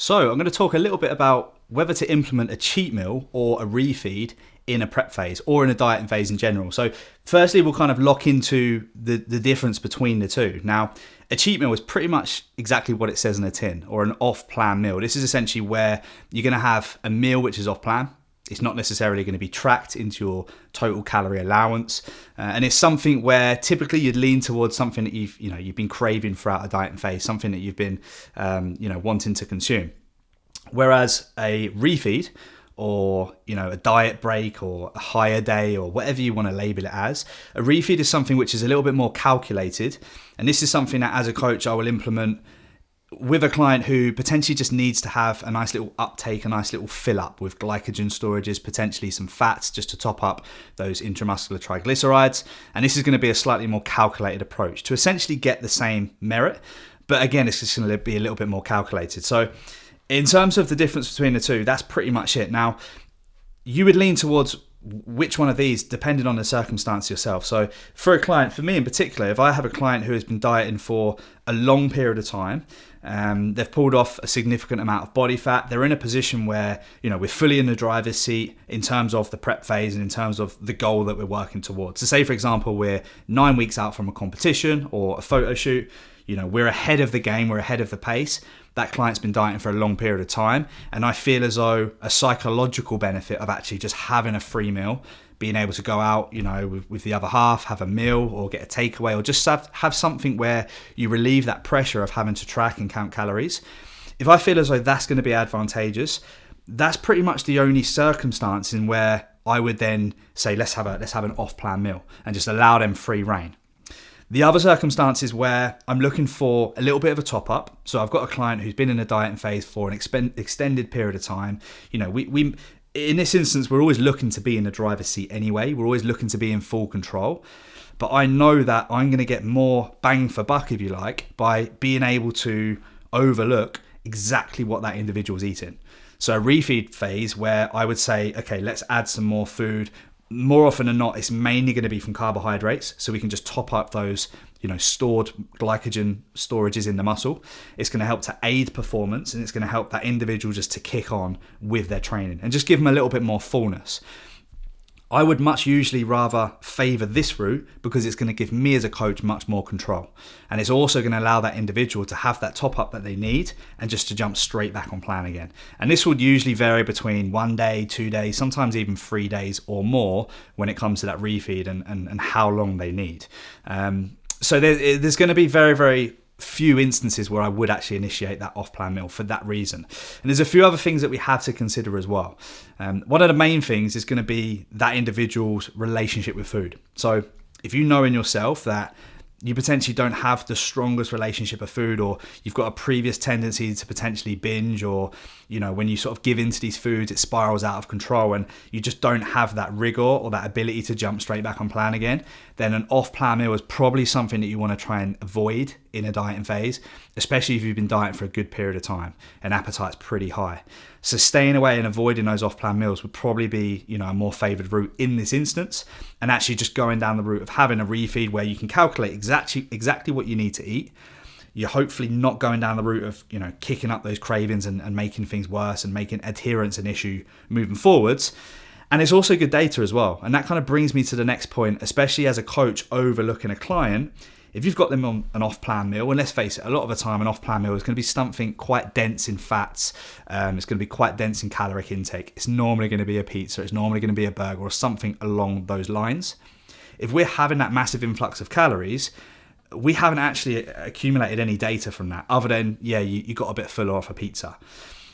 So I'm going to talk a little bit about whether to implement a cheat meal or a refeed in a prep phase or in a dieting phase in general. So firstly, we'll kind of lock into the difference between the two. Now, a cheat meal is pretty much exactly what it says in a tin, or an off-plan meal. This is essentially where you're going to have a meal which is off-plan. It's not necessarily going to be tracked into your total calorie allowance, and it's something where typically you'd lean towards something that you've been craving throughout a dieting phase, something that you've been wanting to consume. Whereas a refeed, or a diet break, or a higher day, or whatever you want to label it as, a refeed is something which is a little bit more calculated, and this is something that as a coach I will implement with a client who potentially just needs to have a nice little uptake, a nice little fill up with glycogen storages, potentially some fats just to top up those intramuscular triglycerides. And this is going to be a slightly more calculated approach to essentially get the same merit, but again, it's just going to be a little bit more calculated. So in terms of the difference between the two, that's pretty much it. Now, you would lean towards which one of these depending on the circumstance yourself. So for a client, for me in particular, if I have a client who has been dieting for a long period of time, they've pulled off a significant amount of body fat, they're in a position where we're fully in the driver's seat in terms of the prep phase and in terms of the goal that we're working towards. So say for example we're 9 weeks out from a competition or a photo shoot, we're ahead of the game, we're ahead of the pace. That client's been dieting for a long period of time, and I feel as though a psychological benefit of actually just having a free meal, being able to go out, with the other half, have a meal or get a takeaway, or just have something where you relieve that pressure of having to track and count calories. If I feel as though that's going to be advantageous, that's pretty much the only circumstance in where I would then say, let's have an off-plan meal and just allow them free reign. The other circumstances where I'm looking for a little bit of a top up. So I've got a client who's been in a dieting phase for an extended period of time. We in this instance, we're always looking to be in the driver's seat anyway. We're always looking to be in full control. But I know that I'm going to get more bang for buck, if you like, by being able to overlook exactly what that individual's eating. So a refeed phase where I would say, okay, let's add some more food. More often than not, it's mainly going to be from carbohydrates, so we can just top up those, stored glycogen storages in the muscle. It's going to help to aid performance, and it's going to help that individual just to kick on with their training and just give them a little bit more fullness. I would much usually rather favor this route because it's going to give me as a coach much more control. And it's also going to allow that individual to have that top up that they need and just to jump straight back on plan again. And this would usually vary between 1 day, 2 days, sometimes even 3 days or more when it comes to that refeed and how long they need. So there's going to be very, very few instances where I would actually initiate that off-plan meal for that reason. And there's a few other things that we have to consider as well. One of the main things is going to be that individual's relationship with food. So if you know in yourself that you potentially don't have the strongest relationship with food, or you've got a previous tendency to potentially binge, or when you sort of give into these foods it spirals out of control and you just don't have that rigor or that ability to jump straight back on plan again, then an off-plan meal is probably something that you want to try and avoid in a dieting phase, especially if you've been dieting for a good period of time and appetite's pretty high. So staying away and avoiding those off-plan meals would probably be, a more favored route in this instance, and actually just going down the route of having a refeed where you can calculate exactly what you need to eat. You're hopefully not going down the route of, kicking up those cravings and making things worse and making adherence an issue moving forwards. And it's also good data as well. And that kind of brings me to the next point, especially as a coach overlooking a client. If you've got them on an off-plan meal, and let's face it, a lot of the time an off-plan meal is going to be something quite dense in fats. It's going to be quite dense in caloric intake. It's normally going to be a pizza. It's normally going to be a burger or something along those lines. If we're having that massive influx of calories, we haven't actually accumulated any data from that other than, you got a bit fuller off a pizza.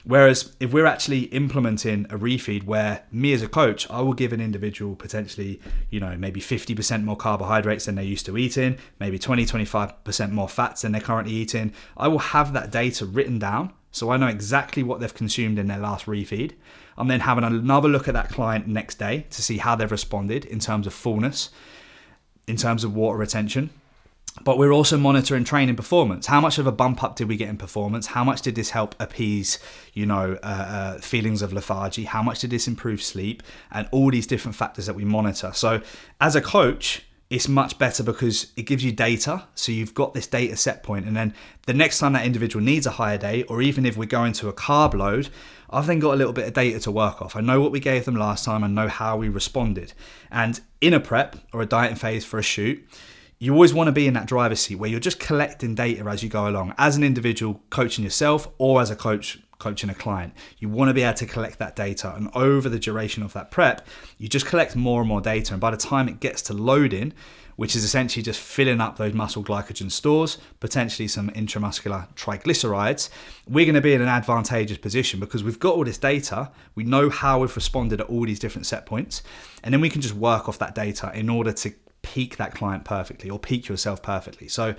Whereas if we're actually implementing a refeed where me as a coach, I will give an individual potentially, maybe 50% more carbohydrates than they're used to eating, maybe 20-25% more fats than they're currently eating. I will have that data written down so I know exactly what they've consumed in their last refeed. I'm then having another look at that client next day to see how they've responded in terms of fullness, in terms of water retention. But we're also monitoring training performance. How much of a bump up did we get in performance? How much did this help appease, feelings of lethargy? How much did this improve sleep? And all these different factors that we monitor. So as a coach, it's much better because it gives you data. So you've got this data set point, and then the next time that individual needs a higher day, or even if we're going to a carb load, I've then got a little bit of data to work off. I know what we gave them last time. I know how we responded. And in a prep or a dieting phase for a shoot, you always want to be in that driver's seat where you're just collecting data as you go along, as an individual coaching yourself or as a coach coaching a client. You want to be able to collect that data, and over the duration of that prep, you just collect more and more data. And by the time it gets to loading, which is essentially just filling up those muscle glycogen stores, potentially some intramuscular triglycerides, we're going to be in an advantageous position because we've got all this data. We know how we've responded at all these different set points, and then we can just work off that data in order to peak that client perfectly, or peak yourself perfectly. So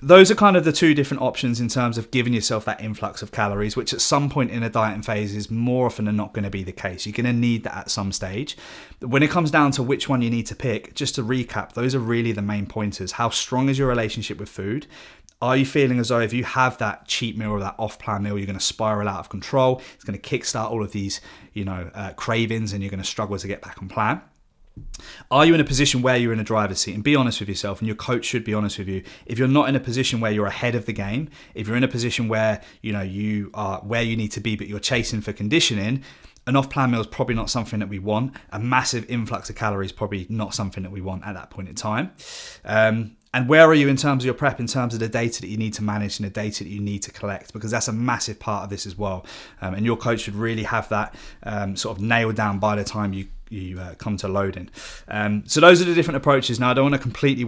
those are kind of the two different options in terms of giving yourself that influx of calories, which at some point in a dieting phase is more often than not going to be the case. You're going to need that at some stage. When it comes down to which one you need to pick, just to recap, those are really the main pointers. How strong is your relationship with food? Are you feeling as though if you have that cheat meal or that off-plan meal, you're going to spiral out of control? It's going to kickstart all of these, cravings, and you're going to struggle to get back on plan. Are you in a position where you're in a driver's seat? And be honest with yourself, and your coach should be honest with you. If you're not in a position where you're ahead of the game, if you're in a position where you are where you need to be, but you're chasing for conditioning, an off-plan meal is probably not something that we want. A massive influx of calories probably not something that we want at that point in time. And where are you in terms of your prep, in terms of the data that you need to manage and the data that you need to collect? Because that's a massive part of this as well. And your coach should really have that sort of nailed down by the time you come to loading. So those are the different approaches. Now, I don't want to completely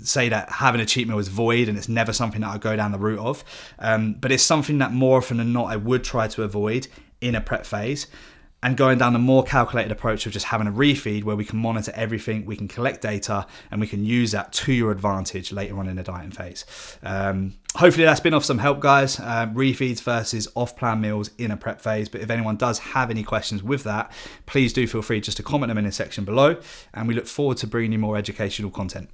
say that having a cheat meal is void and it's never something that I go down the route of. But it's something that more often than not I would try to avoid in a prep phase, and going down the more calculated approach of just having a refeed where we can monitor everything, we can collect data, and we can use that to your advantage later on in the dieting phase. Hopefully that's been of some help, guys. Refeeds versus off-plan meals in a prep phase. But if anyone does have any questions with that, please do feel free just to comment them in the section below, and we look forward to bringing you more educational content.